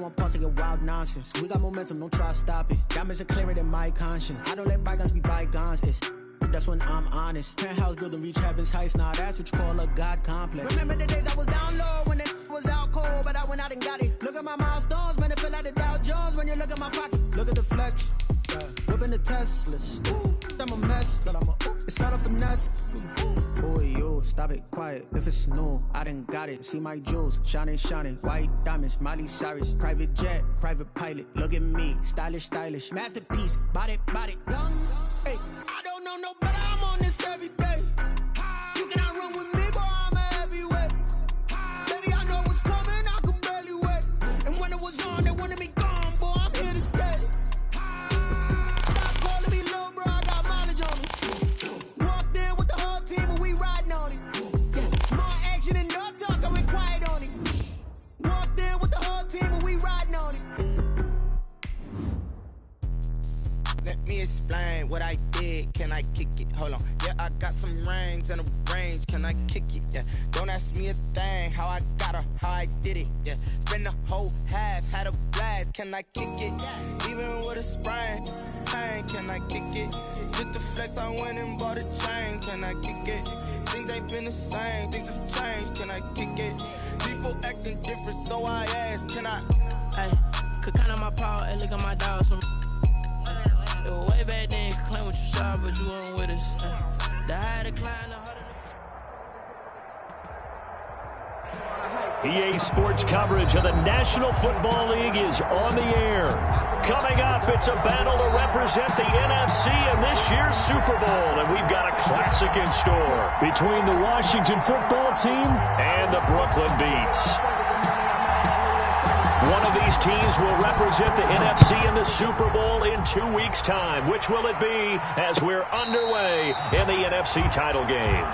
on pause to get wild nonsense. We got momentum, don't try to stop it. Diamonds are clearer than my conscience. I don't let bygones be bygones. That's when I'm honest. Penthouse building, reach heaven's heights. Now that's what you call a God complex. Remember the days I was down low when it was out cold, but I went out and got it. Look at my milestones, man, it feel like the Dow Jones when you look at my pocket. Look at the flex, whipping the Teslas. I'm a mess, but it's all a finesse. Boy, you stop it, quiet. If it's new, I done got it. See my jewels, shining, white diamonds, Miley Cyrus, private jet, private pilot. Look at me, stylish, masterpiece, body, young. Hey, I don't know no better. I'm on this every day. You cannot run with me, boy. I'm a heavyweight. Baby, I know what's coming. I could barely wait. And when it was on, they wanted me gone, boy. I'm here to stay. Stop calling me little bro. I got mileage on me. Walked in with the whole team and we riding on it. More action and no talk. I went quiet on it. Walked in with the whole team and we riding on it. Let me explain what I did. Can I kick it? Hold on. Yeah, I got some rings and a range. Can I kick it? Yeah. Don't ask me a thing. How I got her, how I did it. Yeah. Spend the whole half, had a blast. Can I kick it? Even with a sprain. Pain, can I kick it? Just to flex, I went and bought a chain. Can I kick it? Things ain't been the same. Things have changed. Can I kick it? People acting different, so I asked. Can I? Hey, could count on my power and look at my dogs from. Way back then, you could claim what you saw, but you weren't with us. The higher the climb, the harder. EA Sports coverage of the National Football League is on the air. Coming up, it's a battle to represent the NFC in this year's Super Bowl, and we've got a classic in store between the Washington football team and the Brooklyn Beats. One of these teams will represent the NFC in the Super Bowl in 2 weeks' time. Which will it be as we're underway in the NFC title game?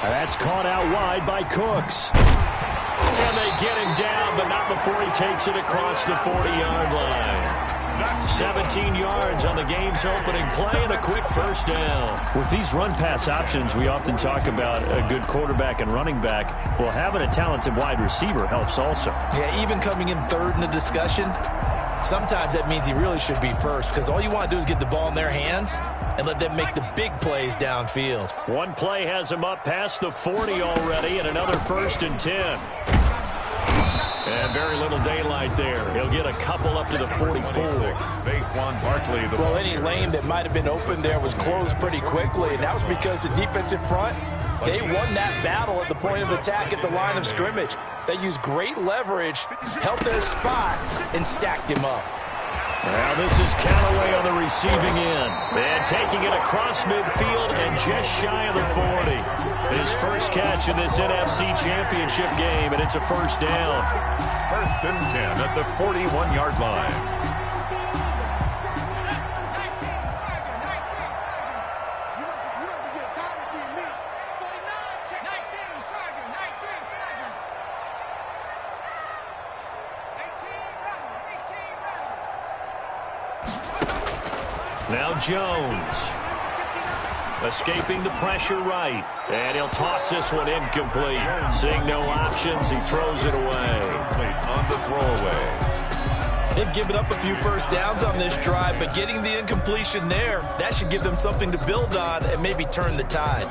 That's caught out wide by Cooks. And they get him down, but not before he takes it across the 40-yard line. 17 yards on the game's opening play and a quick first down. With these run-pass options, we often talk about a good quarterback and running back. Well, having a talented wide receiver helps also. Yeah, even coming in third in the discussion, sometimes that means he really should be first because all you want to do is get the ball in their hands and let them make the big plays downfield. One play has him up past the 40 already, and another 1st and 10. And very little daylight there. He'll get a couple up to the 44. Saquon Barkley. Well, any lane that might have been open there was closed pretty quickly, and that was because the defensive front, they won that battle at the point of attack at the line of scrimmage. They used great leverage, held their spot, and stacked him up. Now this is Callaway on the receiving end. And taking it across midfield and just shy of the 40. His first catch in this NFC Championship game, and it's a first down. 1st and 10 at the 41-yard line. Now Jones, escaping the pressure right, and he'll toss this one incomplete. Seeing no options, he throws it away. On the throwaway. They've given up a few first downs on this drive, but getting the incompletion there, that should give them something to build on and maybe turn the tide.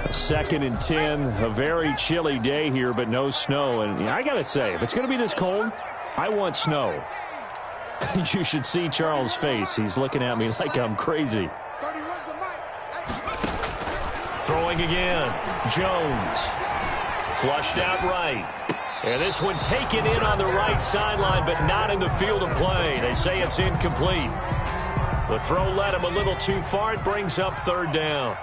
2nd and 10, a very chilly day here, but no snow. And I got to say, if it's going to be this cold, I want snow. You should see Charles' face. He's looking at me like I'm crazy. Throwing again. Jones. Flushed out right. And this one taken in on the right sideline, but not in the field of play. They say it's incomplete. The throw led him a little too far. It brings up 3rd down.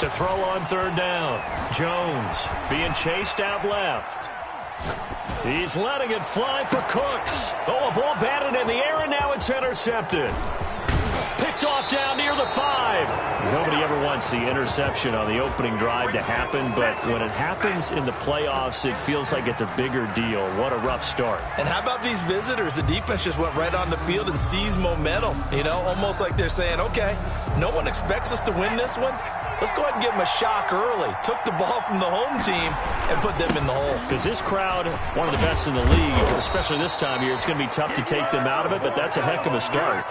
To throw on third down. Jones being chased out left. He's letting it fly for Cooks. Oh, a ball batted in the air, and now it's intercepted. Picked off down near the 5. Nobody ever wants the interception on the opening drive to happen, but when it happens in the playoffs, it feels like it's a bigger deal. What a rough start. And how about these visitors? The defense just went right on the field and seized momentum. You know, almost like they're saying, okay, no one expects us to win this one. Let's go ahead and give them a shock early. Took the ball from the home team and put them in the hole. Because this crowd, one of the best in the league, especially this time of year, it's going to be tough to take them out of it, but that's a heck of a start.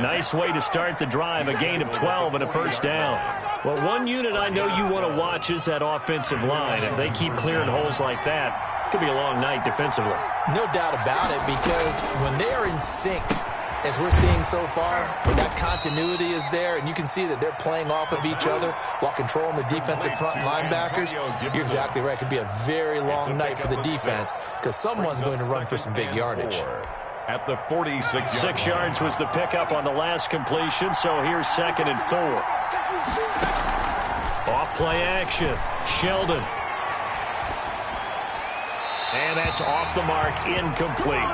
Nice way to start the drive, a gain of 12 and a first down. Well, one unit I know you want to watch is that offensive line. If they keep clearing holes like that, it could be a long night defensively. No doubt about it, because when they are in sync, as we're seeing so far, when that continuity is there, and you can see that they're playing off of each other while controlling the defensive front linebackers, you're exactly right. It could be a very long night for the defense because someone's going to run for some big yardage. At the 46 6 yards was the pickup on the last completion, so here's 2nd and 4. Off play action. Sheldon. And that's off the mark, incomplete.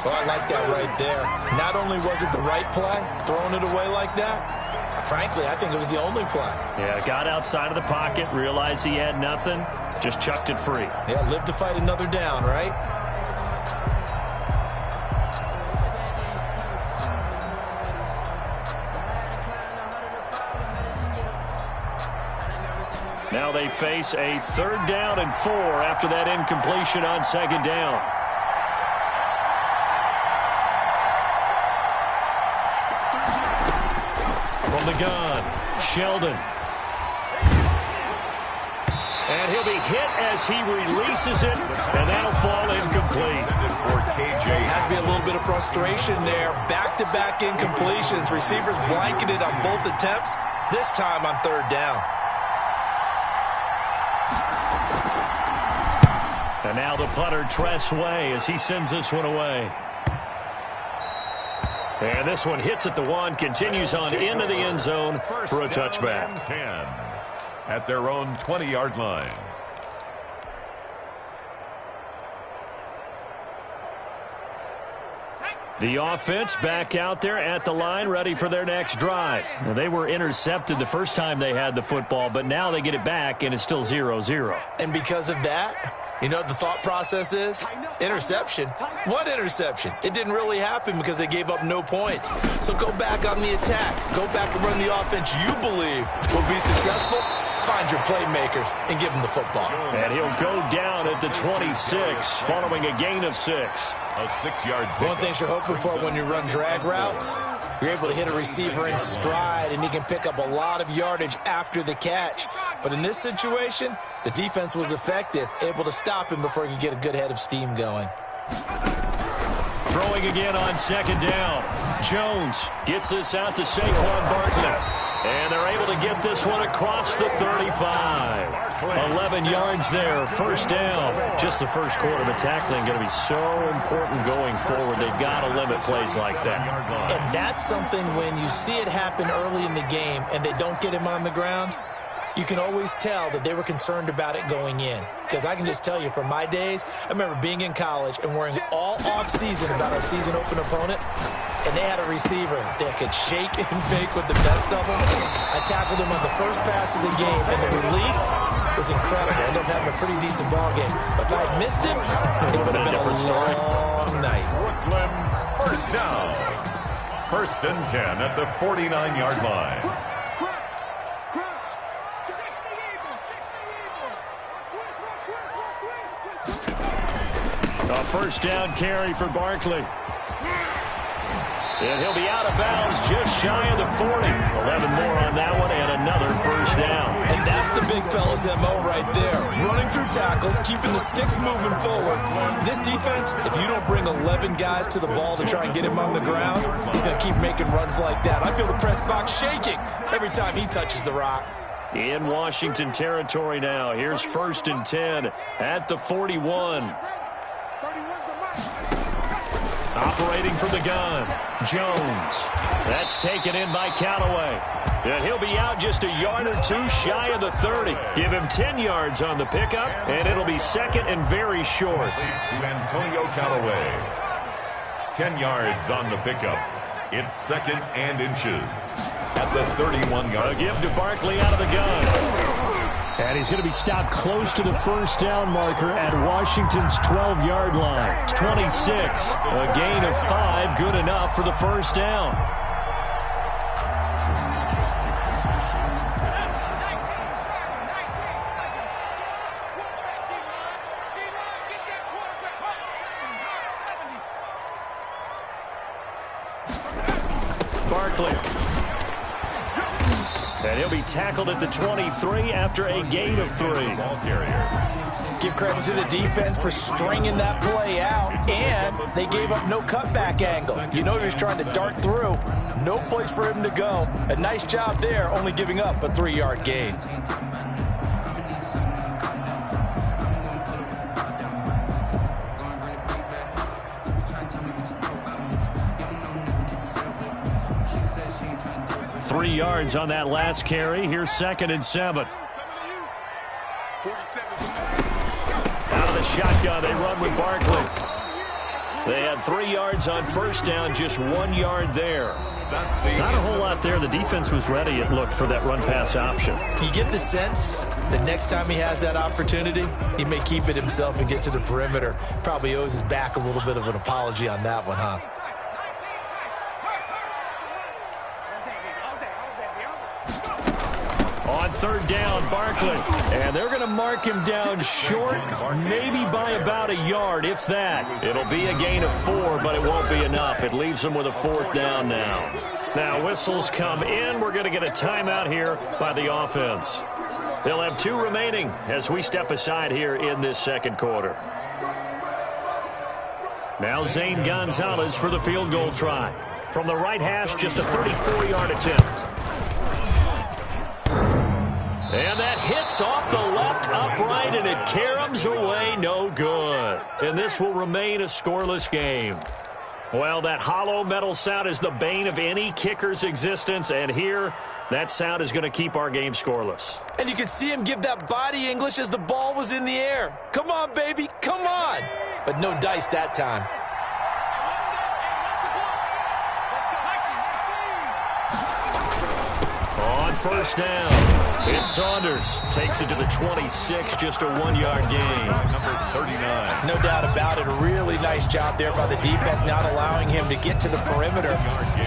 Oh, I like that right there. Not only was it the right play, throwing it away like that, frankly, I think it was the only play. Yeah, got outside of the pocket, realized he had nothing, just chucked it free. Yeah, live to fight another down, right? Now they face a 3rd down and 4 after that incompletion on 2nd down. From the gun, Sheldon. And he'll be hit as he releases it, and that'll fall incomplete. Has to be a little bit of frustration there. Back-to-back incompletions. Receivers blanketed on both attempts, this time on 3rd down. And now the punter, Tress Way, as he sends this one away. And this one hits at the 1, continues on into the end zone for a touchback. 10 at their own 20-yard line. The offense back out there at the line, ready for their next drive. Now, they were intercepted the first time they had the football, but now they get it back, and it's still 0-0. And because of that, you know what the thought process is? Interception. What interception? It didn't really happen because they gave up no points. So go back on the attack. Go back and run the offense you believe will be successful. Find your playmakers and give them the football. And he'll go down at the 26 following a gain of 6. A 6-yard pickup. One thing you're hoping for when you run drag routes, you're able to hit a receiver in stride, and he can pick up a lot of yardage after the catch. But in this situation, the defense was effective, able to stop him before he could get a good head of steam going. Throwing again on 2nd down. Jones gets this out to Saquon Barkley. And they're able to get this one across the 35. 11 yards there, first down. Just the first quarter, but tackling going to be so important going forward. They've got to limit plays like that. And that's something when you see it happen early in the game and they don't get him on the ground, you can always tell that they were concerned about it going in. Because I can just tell you from my days, I remember being in college and worrying all off-season about our season open opponent, and they had a receiver that could shake and fake with the best of them. I tackled him on the first pass of the game, and the relief was incredible. I ended up having a pretty decent ball game. But if I had missed him, it would have been a long night. Brooklyn, first down. 1st and 10 at the 49-yard line. A first down carry for Barkley. And he'll be out of bounds just shy of the 40. 11 more on that one and another first down. And that's the big fella's MO right there. Running through tackles, keeping the sticks moving forward. This defense, if you don't bring 11 guys to the ball to try and get him on the ground, he's going to keep making runs like that. I feel the press box shaking every time he touches the rock. In Washington territory now. Here's 1st and 10 at the 41. Operating from the gun, Jones. That's taken in by Callaway. And he'll be out just a yard or two shy of the 30. Give him 10 yards on the pickup, and it'll be second and very short. To Antonio Callaway. 10 yards on the pickup. It's second and inches at the 31-yard. A give to Barkley out of the gun. And he's going to be stopped close to the first down marker at Washington's 12-yard line. It's 26. A gain of 5, good enough for the first down. Barkley. And he'll be tackled at the 23 after a gain of 3. Ball carrier. Give credit to the defense for stringing that play out, and they gave up no cutback angle. You know he was trying to dart through. No place for him to go. A nice job there, only giving up a 3-yard gain. Three yards on that last carry. Here's second and 7. Out of the shotgun, they run with Barkley. They had 3 yards on first down, just 1 yard there. Not a whole lot there. The defense was ready, it looked, for that run-pass option. You get the sense that next time he has that opportunity, he may keep it himself and get to the perimeter. Probably owes his back a little bit of an apology on that one, huh? On third down, Barkley. And they're going to mark him down short, maybe by about a yard, if that. It'll be a gain of 4, but it won't be enough. It leaves them with a 4th down now. Now, whistles come in. We're going to get a timeout here by the offense. They'll have 2 remaining as we step aside here in this second quarter. Now Zane Gonzalez for the field goal try. From the right hash, just a 34-yard attempt. And that hits off the left upright, and it caroms away, no good. And this will remain a scoreless game. Well, that hollow metal sound is the bane of any kicker's existence, and here, that sound is going to keep our game scoreless. And you could see him give that body English as the ball was in the air. Come on, baby, come on. But no dice that time. On first down. It's Saunders. Takes it to the 26, just a 1-yard gain. Number 39. No doubt about it. A really nice job there by the defense, not allowing him to get to the perimeter.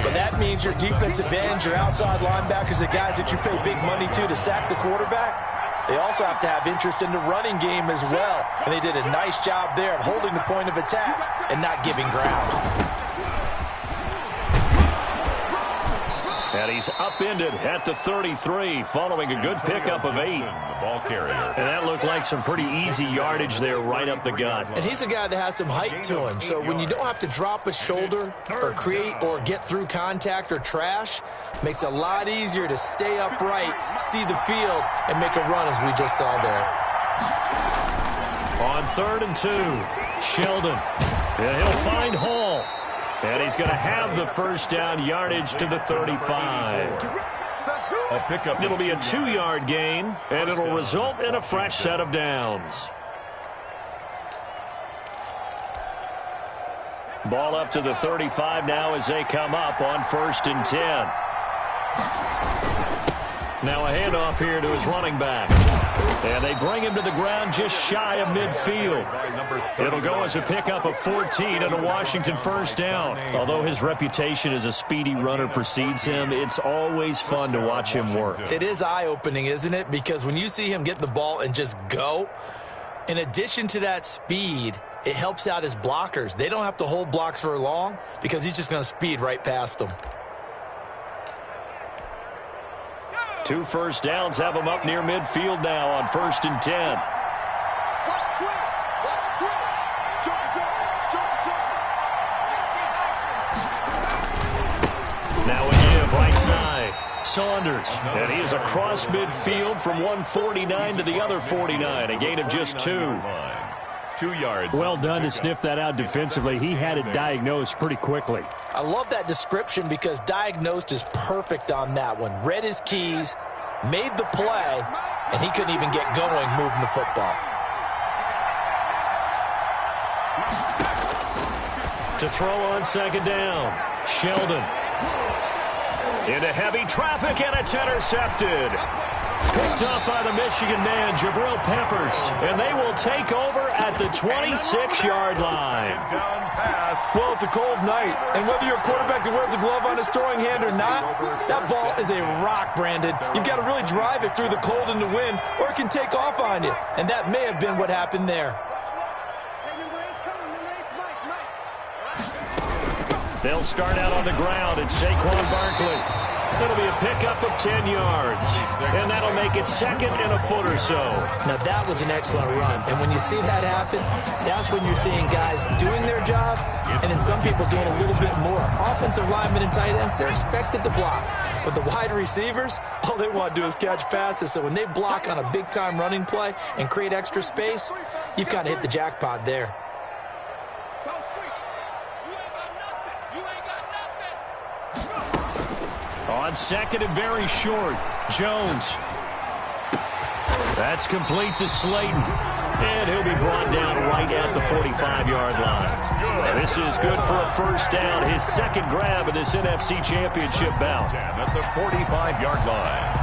But that means your defensive ends, your outside linebackers, the guys that you pay big money to sack the quarterback, they also have to have interest in the running game as well. And they did a nice job there of holding the point of attack and not giving ground. And he's upended at the 33 following a good pickup of 8. The ball carrier. And that looked like some pretty easy yardage there right up the gut. And he's a guy that has some height to him. So when you don't have to drop a shoulder or create or get through contact or trash, makes it a lot easier to stay upright, see the field, and make a run as we just saw there. On 3rd and 2, Sheldon. And he'll find Hall. And he's going to have the first down yardage to the 35. A pickup. It'll be a 2-yard gain, and it'll result in a fresh set of downs. Ball up to the 35 now as they come up on 1st and 10. Now a handoff here to his running back. And they bring him to the ground just shy of midfield. It'll go as a pickup of 14 and a Washington first down. Although his reputation as a speedy runner precedes him, it's always fun to watch him work. It is eye-opening, isn't it? Because when you see him get the ball and just go, in addition to that speed, it helps out his blockers. They don't have to hold blocks for long because he's just going to speed right past them. 2 first downs have him up near midfield now on 1st and 10. Now a give right side. Saunders. And he is across midfield from 149 to the other 49. A gain of just 2. 2 yards. Well done to sniff that out defensively. He had it diagnosed pretty quickly. I love that description because diagnosed is perfect on that one. Read his keys, made the play, and he couldn't even get going moving the football. To throw on second down, Sheldon. Into heavy traffic, and it's intercepted. Picked up by the Michigan man, Jabril Peppers. And they will take over at the 26-yard line. Well, it's a cold night, and whether you're a quarterback that wears a glove on his throwing hand or not, that ball is a rock, Brandon. You've got to really drive it through the cold and the wind, or it can take off on you. And that may have been what happened there. They'll start out on the ground. It's Saquon Barkley. It'll be a pickup of 10 yards. And that'll make it second and a foot or so. Now, that was an excellent run. And when you see that happen, that's when you're seeing guys doing their job and then some people doing a little bit more. Offensive linemen and tight ends, they're expected to block. But the wide receivers, all they want to do is catch passes. So when they block on a big-time running play and create extra space, you've kind of hit the jackpot there. On second and very short, Jones. That's complete to Slayton. And he'll be brought down right at the 45-yard line. And this is good for a first down. His second grab of this NFC Championship bout. At the 45-yard line.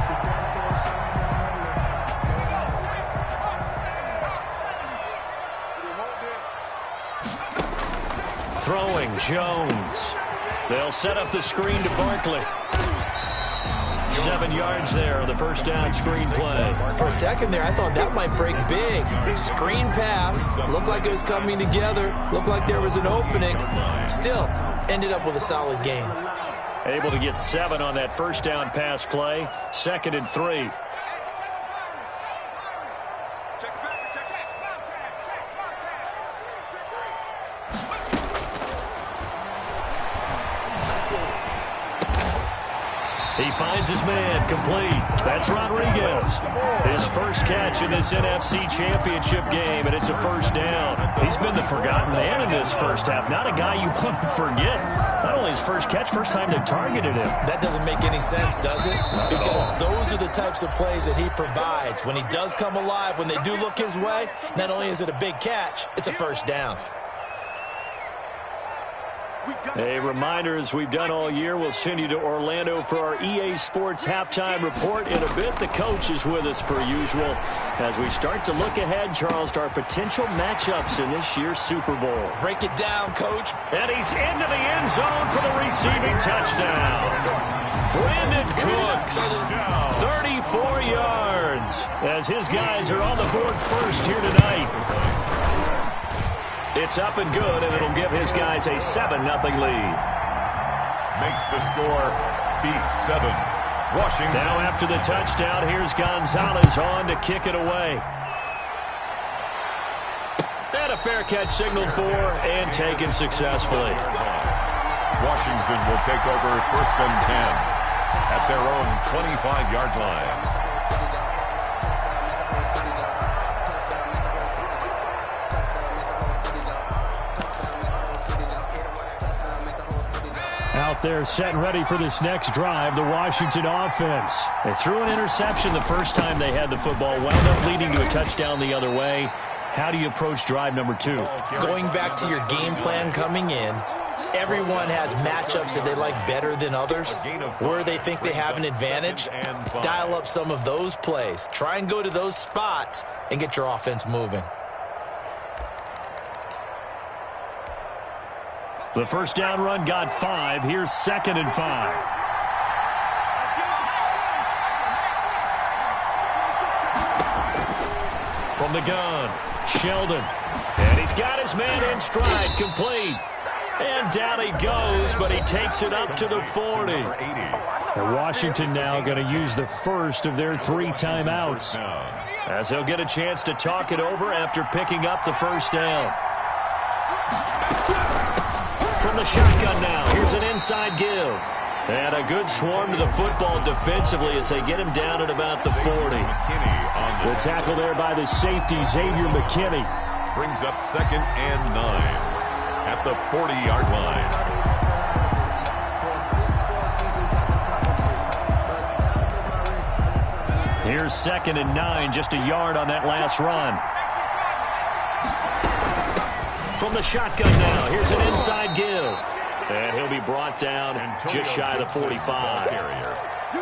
Throwing, Jones. They'll set up the screen to Barkley. 7 yards there on the first down screen play. For a second there, I thought that might break big. Screen pass. Looked like it was coming together. Looked like there was an opening. Still, ended up with a solid gain. Able to get 7 on that first down pass play. 2nd and 3. He finds his man, complete. That's Rodriguez. His first catch in this NFC Championship game, and it's a first down. He's been the forgotten man in this first half. Not a guy you want to forget. Not only his first catch, first time they've targeted him. That doesn't make any sense, does it? Because those are the types of plays that he provides. When he does come alive, when they do look his way, not only is it a big catch, it's a first down. A reminder, as we've done all year, we'll send you to Orlando for our EA Sports halftime report in a bit. The coach is with us per usual as we start to look ahead, Charles, to our potential matchups in this year's Super Bowl. Break it down, Coach. And he's into the end zone for the receiving touchdown. Brandon Cooks, 34 yards, as his guys are on the board first here tonight. It's up and good, and it'll give his guys a 7-0 lead. Makes the score beat 7. Washington. Now after the touchdown, here's Gonzalez on to kick it away. And a fair catch signaled for and taken successfully. Washington will take over 1st and 10 at their own 25-yard line. Out there set and ready for this next drive, the Washington offense. They threw an interception the first time they had the football, wound up leading to a touchdown the other way. How do you approach drive number 2? Going back to your game plan coming in, everyone has matchups that they like better than others, where they think they have an advantage. Dial up some of those plays. Try and go to those spots and get your offense moving. The first down run got 5. Here's 2nd and 5. From the gun, Sheldon. And he's got his man in stride, complete. And down he goes, but he takes it up to the 40. And Washington now going to use the first of their 3 timeouts, as he'll get a chance to talk it over after picking up the first down. From the shotgun now, here's an inside give. And a good swarm to the football defensively as they get him down at about the 40. The tackle there by the safety, Xavier McKinney. brings up 2nd and 9 at the 40-yard line. Here's 2nd and 9, just a yard on that last run. From the shotgun now, here's an inside give. And he'll be brought down just shy of the 45.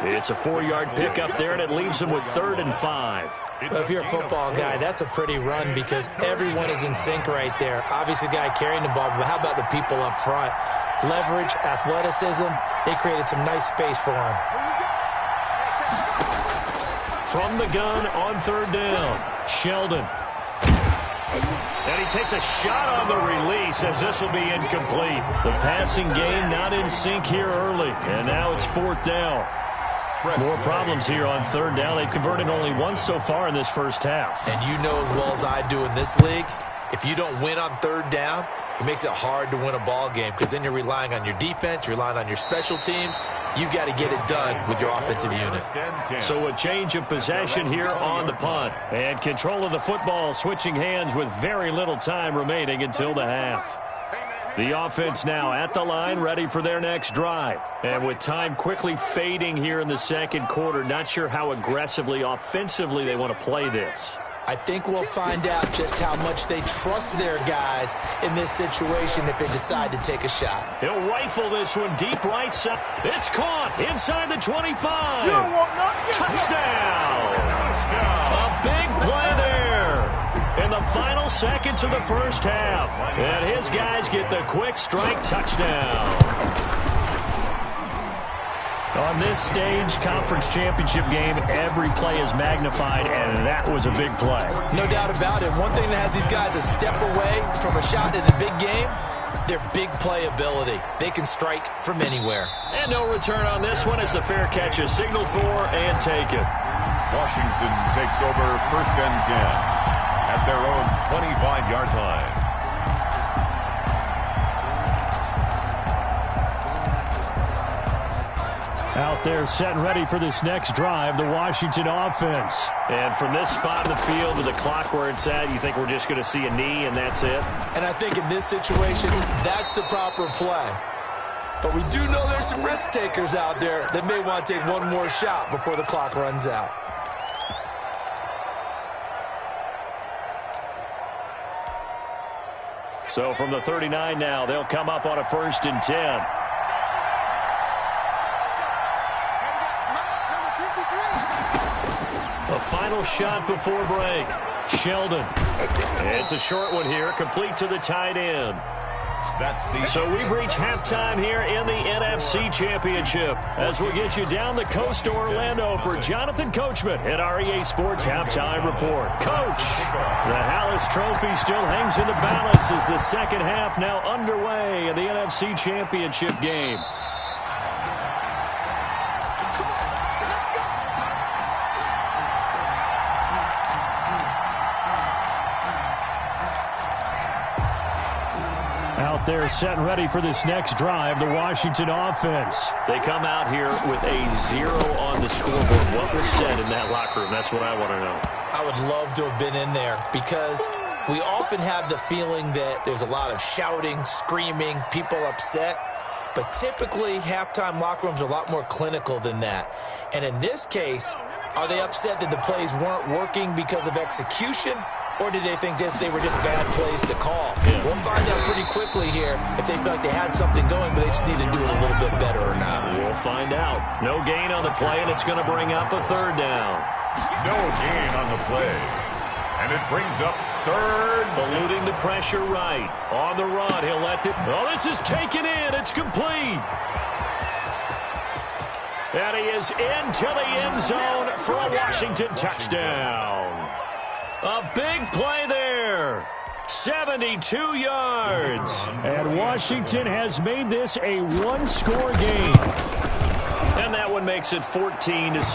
It's a 4-yard pickup there, and it leaves him with 3rd and 5. Well, if you're a football guy, that's a pretty run because everyone is in sync right there. Obviously, the guy carrying the ball, but how about the people up front? Leverage, athleticism, they created some nice space for him. From the gun on 3rd down, Sheldon. And he takes a shot on the release as this will be incomplete. The passing game not in sync here early, and now it's 4th down. More problems here on 3rd down. They've converted only once so far in this first half. And you know as well as I do in this league, if you don't win on 3rd down, it makes it hard to win a ball game because then you're relying on your defense, you're relying on your special teams. You've got to get it done with your offensive unit. So a change of possession here on the punt. And control of the football switching hands with very little time remaining until the half. The offense now at the line, ready for their next drive. And with time quickly fading here in the second quarter, not sure how aggressively, offensively they want to play this. I think we'll find out just how much they trust their guys in this situation if they decide to take a shot. He'll rifle this one deep right side. It's caught inside the 25. Touchdown! A big play there in the final seconds of the first half. And his guys get the quick strike touchdown. On this stage, conference championship game, every play is magnified, and that was a big play. No doubt about it. One thing that has these guys a step away from a shot in a big game, their big play ability. They can strike from anywhere. And no return on this one as the fair catch is signaled for and taken. Washington takes over 1st and 10 at their own 25-yard line. Out there set and ready for this next drive, the Washington offense. And from this spot in the field with the clock where it's at, you think we're just going to see a knee and that's it? And I think in this situation, that's the proper play. But we do know there's some risk takers out there that may want to take one more shot before the clock runs out. So from the 39 now, they'll come up on a 1st and 10. A final shot before break. Sheldon. It's a short one here, complete to the tight end. So we've reached halftime here in the NFC Championship as we'll get you down the coast to Orlando for Jonathan Coachman at REA Sports Halftime Report. Coach, the Hallis Trophy still hangs in the balance as the second half now underway in the NFC Championship game. Out there set and ready for this next drive, the Washington offense. They come out here with a 0 on the scoreboard. What was said in that locker room? That's what I want to know. I would love to have been in there because we often have the feeling that there's a lot of shouting, screaming, people upset. But typically, halftime locker rooms are a lot more clinical than that. And in this case, are they upset that the plays weren't working because of execution? Or did they think they were just bad plays to call? Yeah. We'll find out pretty quickly here if they feel like they had something going, but they just need to do it a little bit better or not. We'll find out. No gain on the play, and it's going to bring up a 3rd down. No gain on the play. And it brings up 3rd. Eluding the pressure right. On the run, he'll let it. Oh, this is taken in. It's complete. And he is into the end zone for a Washington touchdown. A big play there. 72 yards. And Washington has made this a one-score game. And that one makes it 14-7. Is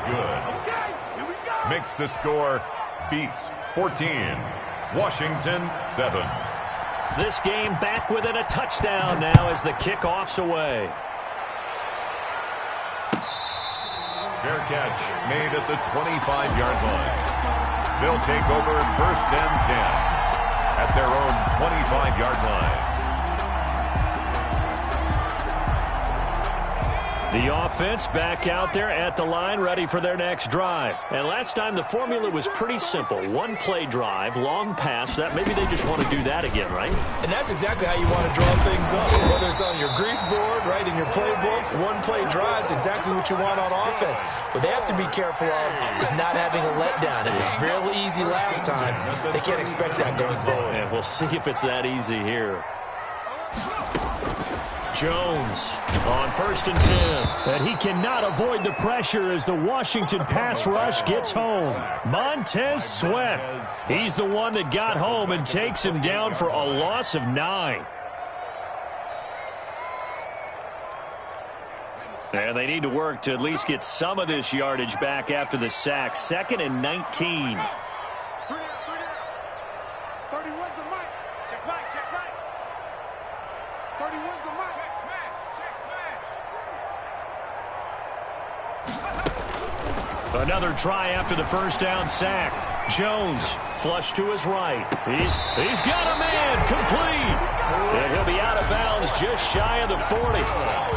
good. Makes the score, beats 14. Washington 7. This game back within a touchdown now as the kickoff's away. Fair catch made at the 25-yard line. They'll take over 1st and 10. at their own 25-yard line. The offense back out there at the line, ready for their next drive. And last time the formula was pretty simple. One-play drive, long pass. That maybe they just want to do that again, right? And that's exactly how you want to draw things up. Whether it's on your grease board, right, in your playbook, one-play drives exactly what you want on offense. What they have to be careful of is not having a letdown. It was fairly easy last time. They can't expect that going forward. Yeah, we'll see if it's that easy here. Jones on 1st and 10. And he cannot avoid the pressure as the Washington pass rush gets home. Montez Sweat. He's the one that got home and takes him down for a loss of 9. And they need to work to at least get some of this yardage back after the sack. 2nd and 19. Another try after the first down sack. Jones flush to his right. He's got a man complete. And he'll be out of bounds just shy of the 40.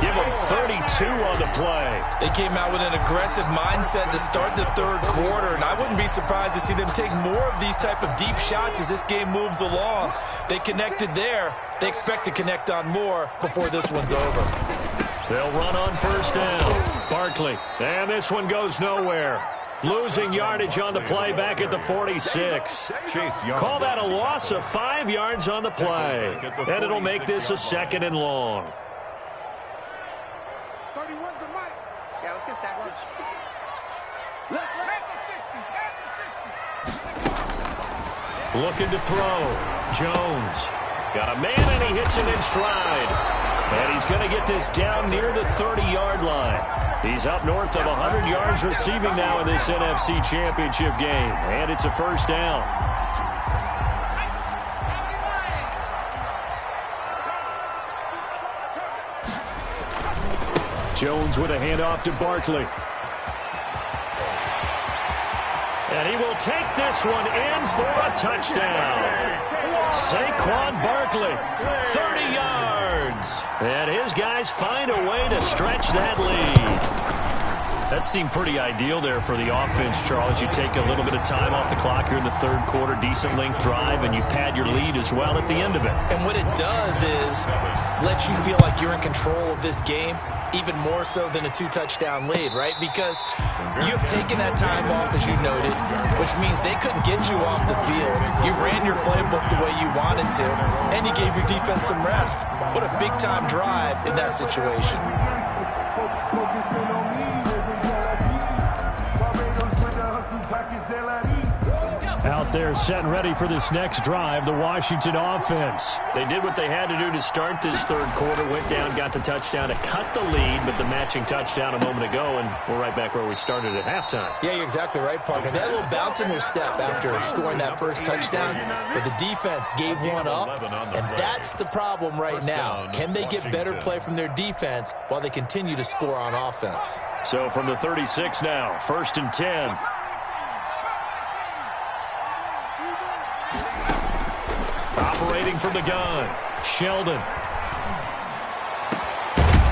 Give him 32 on the play. They came out with an aggressive mindset to start the third quarter, and I wouldn't be surprised to see them take more of these type of deep shots as this game moves along. They connected there. They expect to connect on more before this one's over. They'll run on first down. Barkley. And this one goes nowhere. Losing yardage on the play back at the 46. Call that a loss of 5 yards on the play. And it'll make this a 2nd and long. 31's the mic. Yeah, let's go sack lunch. Looking to throw. Jones. Got a man and he hits him in stride. And he's going to get this down near the 30-yard line. He's up north of 100 yards receiving now in this NFC Championship game. And it's a first down. Jones with a handoff to Barkley. And he will take this one in for a touchdown. Saquon Barkley, 30 yards. And his guys find a way to stretch that lead. That seemed pretty ideal there for the offense, Charles. You take a little bit of time off the clock here in the third quarter, decent length drive, and you pad your lead as well at the end of it. And what it does is let you feel like you're in control of this game, even more so than a 2-touchdown lead, right? Because you've taken that time off, as you noted, which means they couldn't get you off the field. You ran your playbook the way you wanted to, and you gave your defense some rest. What a big-time drive in that situation. Out there set and ready for this next drive, the Washington offense. They did what they had to do to start this third quarter, went down, got the touchdown to cut the lead, but the matching touchdown a moment ago, and we're right back where we started at halftime. Yeah, you're exactly right, partner. They had a little bounce in their step after scoring that first touchdown, but the defense gave one up, and that's the problem right now. Can they get better play from their defense while they continue to score on offense? So from the 36 now, 1st and 10. Operating from the gun, Sheldon.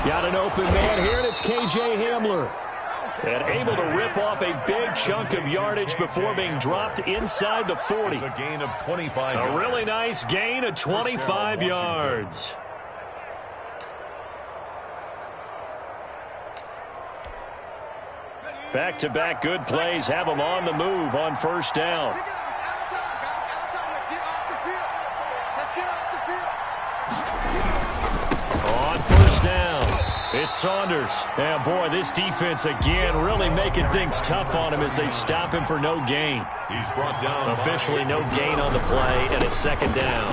Got an open man here, and it's K.J. Hamler. And able to rip off a big chunk of yardage before being dropped inside the 40. A gain of 25 yards. A really nice gain of 25 yards. Back-to-back good plays have them on the move on first down. On first down, it's Saunders. And boy, this defense again really making things tough on him as they stop him for no gain. He's brought down. Officially no gain on the play, and it's 2nd down.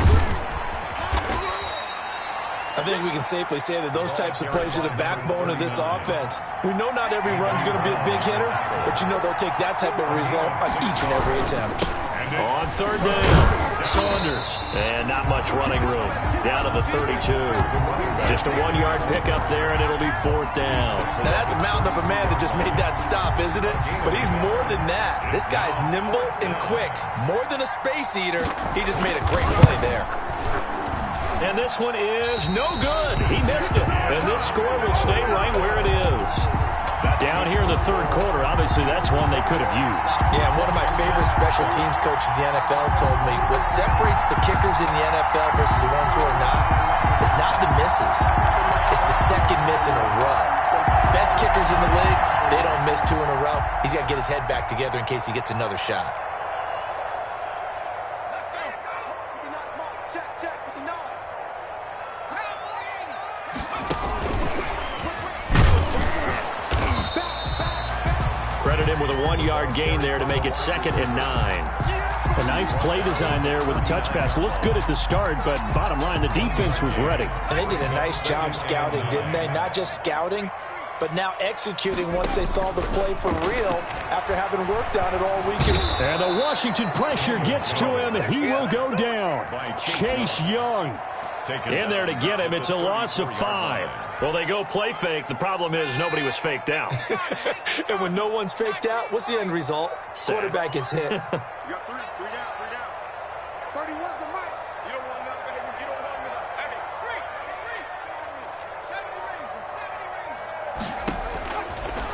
I think we can safely say that those types of plays are the backbone of this offense. We know not every run's going to be a big hitter, but you know they'll take that type of result on each and every attempt. On third down, Saunders. And not much running room. Down to the 32. Just a 1-yard pickup there, and it'll be 4th down. Now, that's a mountain of a man that just made that stop, isn't it? But he's more than that. This guy's nimble and quick. More than a space eater. He just made a great play there. And this one is no good. He missed it. And this score will stay right where it is. Down here in the third quarter, obviously that's one they could have used. Yeah, one of my favorite special teams coaches in the NFL told me what separates the kickers in the NFL versus the ones who are not is not the misses. It's the second miss in a row. Best kickers in the league, they don't miss 2 in a row. He's got to get his head back together in case he gets another shot. Credit him with a 1-yard gain there to make it 2nd and 9. A nice play design there with the touch pass. Looked good at the start, but bottom line, the defense was ready. And they did a nice job scouting, didn't they? Not just scouting, but now executing once they saw the play for real after having worked on it all weekend. And the Washington pressure gets to him. He will go down. Chase Young in there to get him. It's a loss of 5. Well, they go play fake. The problem is nobody was faked out. And when no one's faked out, what's the end result? Quarterback gets hit. You got 3 down. 31's the mic. You don't want nothing. You don't want nothing. Hey,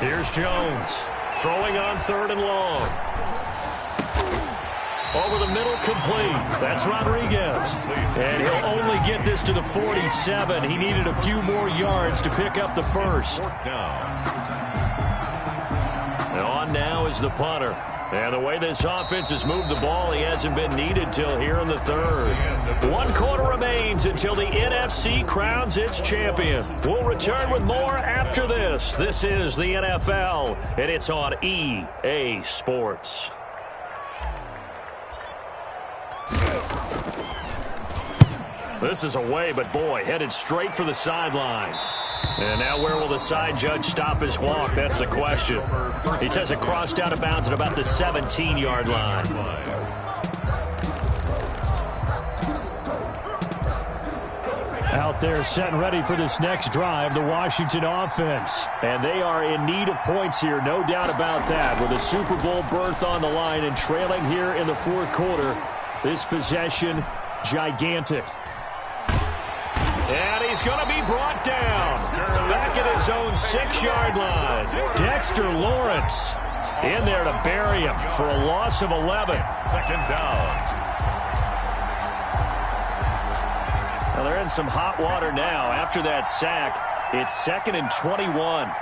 3. Here's Jones throwing on 3rd and long. Over the middle, complete. That's Rodriguez. And he'll only get this to the 47. He needed a few more yards to pick up the first. And on now is the punter. And the way this offense has moved the ball, he hasn't been needed till here in the 3rd. 1 quarter remains until the NFC crowns its champion. We'll return with more after this. This is the NFL, and it's on EA Sports. This is away, but boy, headed straight for the sidelines. And now where will the side judge stop his walk? That's the question. He says it crossed out of bounds at about the 17-yard line. Out there set and ready for this next drive, the Washington offense. And they are in need of points here, no doubt about that. With a Super Bowl berth on the line and trailing here in the 4th quarter, this possession, gigantic. And he's going to be brought down. Back at his own 6-yard line. Dexter Lawrence in there to bury him for a loss of 11. 2nd down. Well, they're in some hot water now. After that sack, it's 2nd and 21. 53,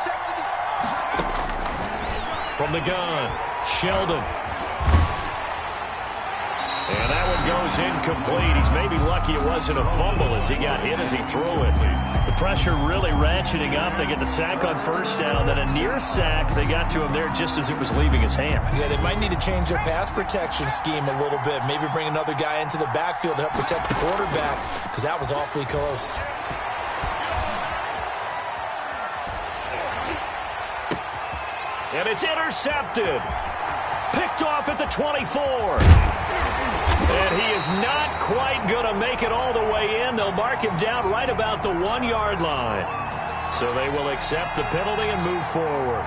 check 50. From the gun, Sheldon. And that one goes incomplete. He's maybe lucky it wasn't a fumble as he got hit as he threw it. The pressure really ratcheting up. They get the sack on 1st down. Then a near sack. They got to him there just as it was leaving his hand. Yeah, they might need to change their pass protection scheme a little bit. Maybe bring another guy into the backfield to help protect the quarterback, because that was awfully close. And it's intercepted. Picked off at the 24. And he is not quite going to make it all the way in. They'll mark him down right about the 1-yard line. So they will accept the penalty and move forward.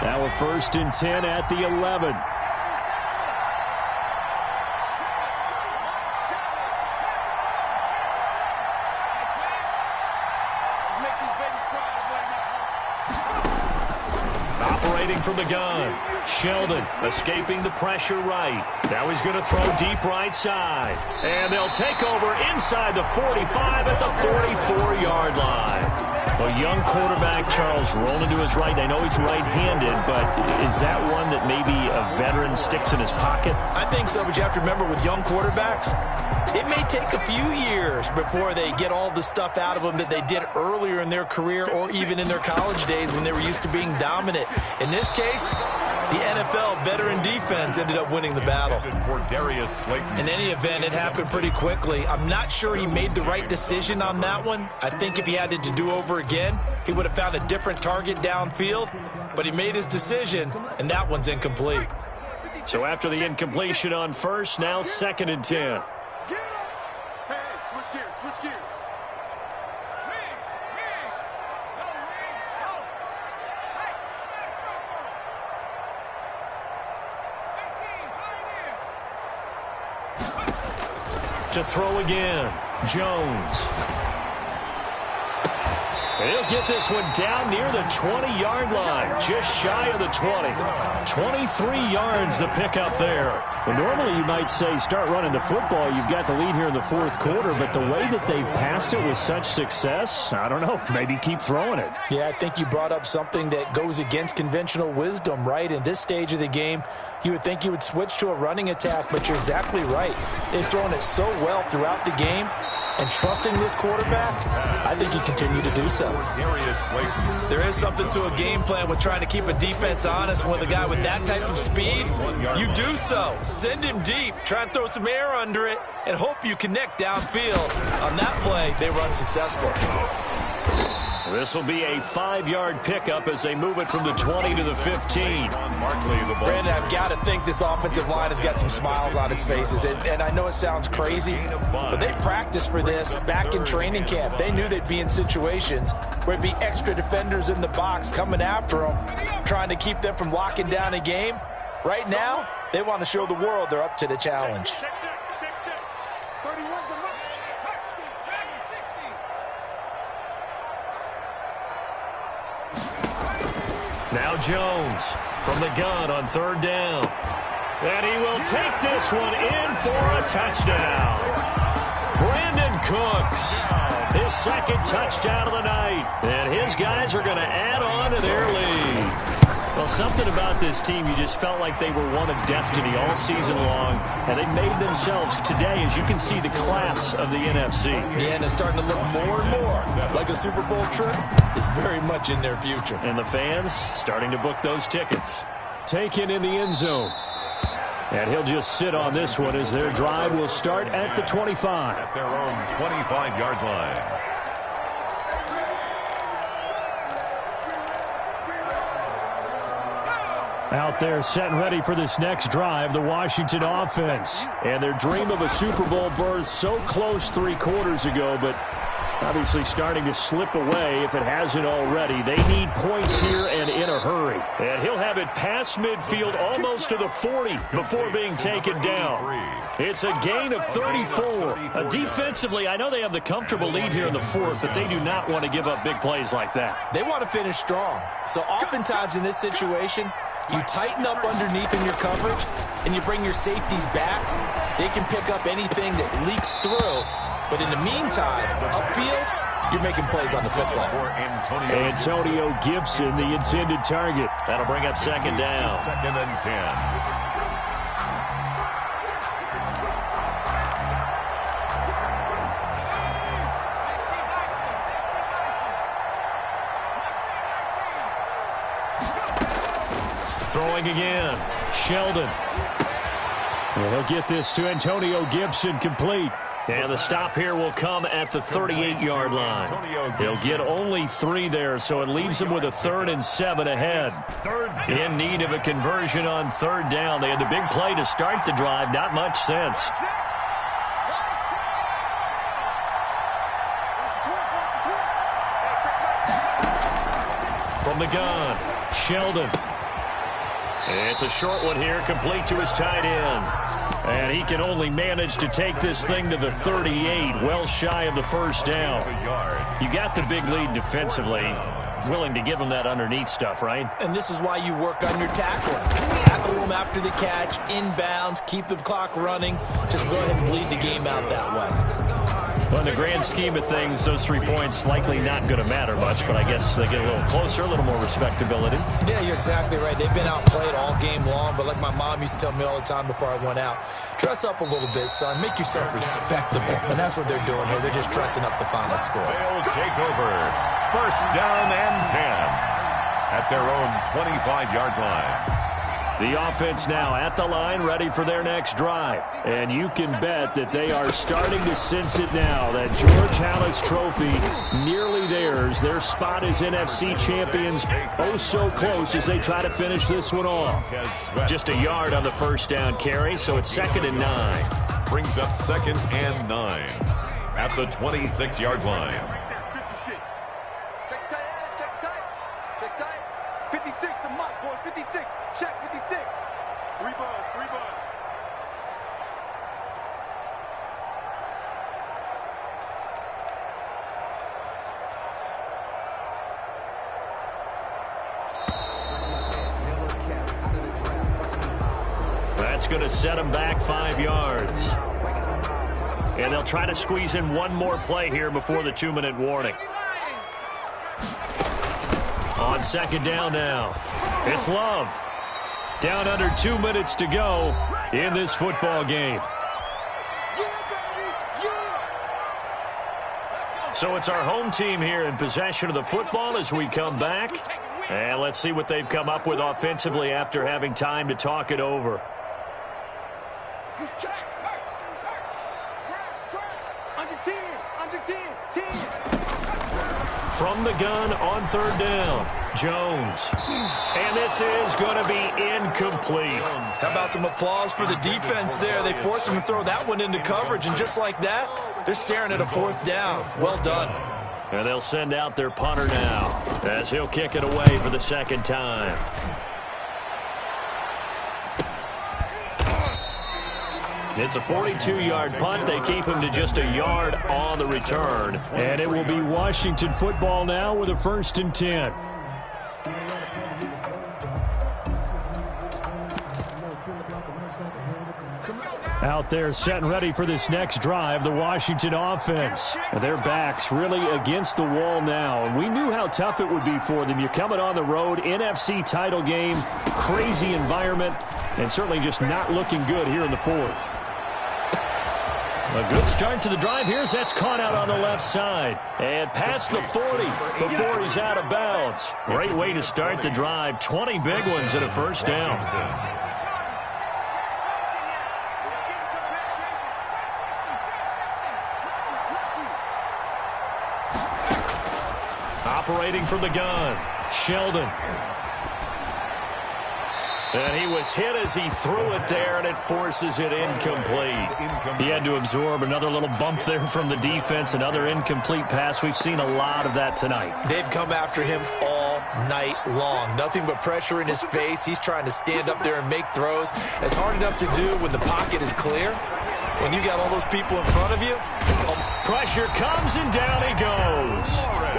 Now a 1st and 10 at the 11. Operating from the gun, Sheldon escaping the pressure right. Now he's going to throw deep right side. And they'll take over inside the 45 at the 44-yard line. A young quarterback, Charles, rolling to his right. I know he's right-handed, but is that one that maybe a veteran sticks in his pocket? I think so, but you have to remember with young quarterbacks, it may take a few years before they get all the stuff out of them that they did earlier in their career or even in their college days when they were used to being dominant. In this case, The NFL veteran defense ended up winning the battle. For Darius Slayton. In any event, it happened pretty quickly. I'm not sure he made the right decision on that one. I think if he had it to do over again, he would have found a different target downfield. But he made his decision, and that one's incomplete. So after the incompletion on first, now 2nd and 10. Hey, switch gears, switch gears. To throw again, Jones. He'll get this one down near the 20-yard line, just shy of the 20. 23 yards the pickup there. Well, normally you might say start running the football. You've got the lead here in the 4th quarter, but the way that they've passed it with such success, I don't know, maybe keep throwing it. Yeah, I think you brought up something that goes against conventional wisdom, right? In this stage of the game, you would think you would switch to a running attack, but you're exactly right. They've thrown it so well throughout the game, and trusting this quarterback, I think you continue to do so. There is something to a game plan with trying to keep a defense honest with a guy with that type of speed. You do so. Send him deep, try and throw some air under it, and hope you connect downfield. On that play, they were unsuccessful. This will be a 5-yard pickup as they move it from the 20 to the 15. Brandon, I've got to think this offensive line has got some smiles on its faces. And I know it sounds crazy, but they practiced for this back in training camp. They knew they'd be in situations where it'd be extra defenders in the box coming after them, trying to keep them from locking down a game. Right now, they want to show the world they're up to the challenge. Now Jones from the gun on 3rd down. And he will take this one in for a touchdown. Brandon Cooks, his 2nd touchdown of the night. And his guys are going to add on to their lead. Well, something about this team, you just felt like they were one of destiny all season long, and they made themselves today, as you can see, the class of the NFC. Yeah, and it's starting to look more and more like a Super Bowl trip is very much in their future. And the fans starting to book those tickets. Taken in the end zone. And he'll just sit on this one as their drive will start at the 25. At their own 25-yard line. Out there set and ready for this next drive, the Washington offense. And their dream of a Super Bowl berth so close 3 quarters ago, but obviously starting to slip away if it hasn't already. They need points here and in a hurry. And he'll have it past midfield almost to the 40 before being taken down. It's a gain of 34. Defensively, I know they have the comfortable lead here in the 4th, but they do not want to give up big plays like that. They want to finish strong. So oftentimes in this situation, you tighten up underneath in your coverage, and you bring your safeties back. They can pick up anything that leaks through. But in the meantime, upfield, you're making plays on the football. Antonio Gibson, the intended target. That'll bring up 2nd down. 2nd and 10. Throwing again, Sheldon. Well, he'll get this to Antonio Gibson complete. And the stop here will come at the 38-yard line. He'll get only 3 there, so it leaves him with a 3rd and 7 ahead. In need of a conversion on 3rd down. They had the big play to start the drive, not much sense. From the gun, Sheldon. It's a short one here, complete to his tight end. And he can only manage to take this thing to the 38, well shy of the 1st down. You got the big lead defensively. Willing to give him that underneath stuff, right? And this is why you work on your tackling. Tackle them after the catch, inbounds, keep the clock running. Just go ahead and bleed the game out that way. Well, in the grand scheme of things, those 3 points likely not going to matter much, but I guess they get a little closer, a little more respectability. Yeah, you're exactly right. They've been outplayed all game long, but like my mom used to tell me all the time before I went out, dress up a little bit, son. Make yourself respectable. And that's what they're doing here. They're just dressing up the final score. They'll take over. 1st down and 10 at their own 25-yard line. The offense now at the line, ready for their next drive. And you can bet that they are starting to sense it now. That George Halas trophy nearly theirs. Their spot as NFC champions, oh so close as they try to finish this one off. Just a yard on the first down carry, so it's 2nd and 9. Brings up 2nd and 9 at the 26-yard line. 56. Check tight, check tight, check tight. 56, the mark, boys, 56. Check 56. 3 buzz, 3 buzz. That's going to set them back 5 yards. And they'll try to squeeze in one more play here before the 2-minute warning. On 2nd down now, it's Love. Down under 2 minutes to go in this football game. So it's our home team here in possession of the football as we come back. And let's see what they've come up with offensively after having time to talk it over. He's checked. He's hurt. Under 10. Under 10. 10. From the gun on 3rd down, Jones. And this is going to be incomplete. How about some applause for the defense there? They forced him to throw that one into coverage, and just like that, they're staring at a 4th down. Well done. And they'll send out their punter now as he'll kick it away for the 2nd time. It's a 42-yard punt. They keep him to just a yard on the return. And it will be Washington football now with a 1st and 10. Out there set and ready for this next drive, the Washington offense. Their backs really against the wall now. And we knew how tough it would be for them. You're coming on the road, NFC title game, crazy environment, and certainly just not looking good here in the 4th. A good start to the drive here as that's caught out on the left side. And past the 40 before he's out of bounds. Great way to start the drive. 20 big ones and a 1st down. Operating from the gun, Sheldon. And he was hit as he threw it there, and it forces it incomplete. He had to absorb another little bump there from the defense, another incomplete pass. We've seen a lot of that tonight. They've come after him all night long. Nothing but pressure in his face. He's trying to stand up there and make throws. It's hard enough to do when the pocket is clear. When you got all those people in front of you. Pressure comes, and down he goes.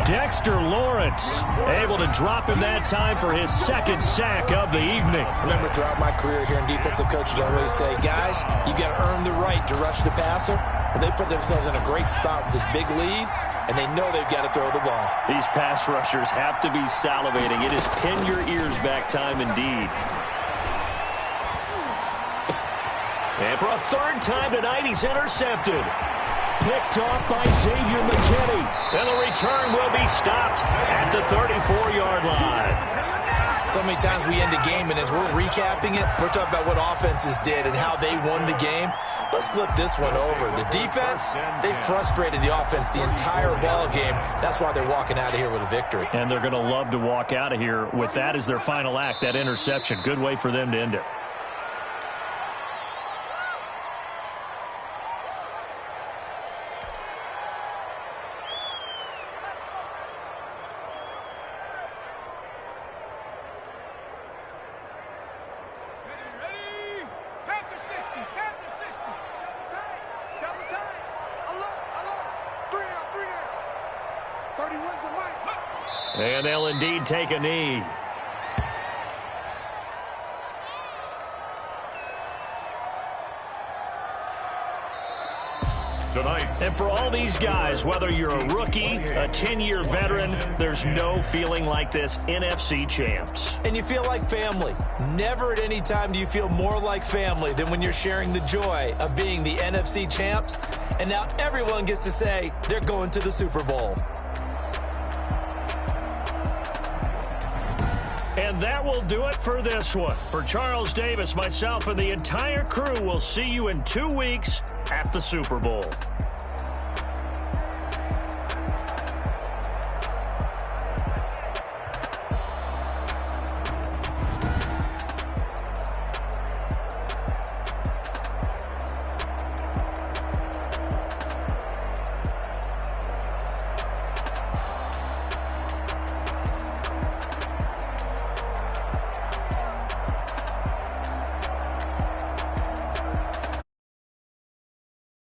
Dexter Lawrence able to drop him that time for his 2nd sack of the evening. Remember, throughout my career here in defensive coaches, I always say, guys, you got to earn the right to rush the passer. And they put themselves in a great spot with this big lead, and they know they've got to throw the ball. These pass rushers have to be salivating. It is pin your ears back time indeed. And for a 3rd time tonight, he's intercepted. Picked off by Xavier McKinney. And the return will be stopped at the 34-yard line. So many times we end a game, and as we're recapping it, we're talking about what offenses did and how they won the game. Let's flip this one over. The defense, they frustrated the offense the entire ball game. That's why they're walking out of here with a victory. And they're going to love to walk out of here with that as their final act, that interception. Good way for them to end it. And they'll indeed take a knee. Tonight. And for all these guys, whether you're a rookie, a 10-year veteran, there's no feeling like this. NFC champs. And you feel like family. Never at any time do you feel more like family than when you're sharing the joy of being the NFC champs. And now everyone gets to say they're going to the Super Bowl. And that will do it for this one. For Charles Davis, myself, and the entire crew, we'll see you in 2 weeks at the Super Bowl.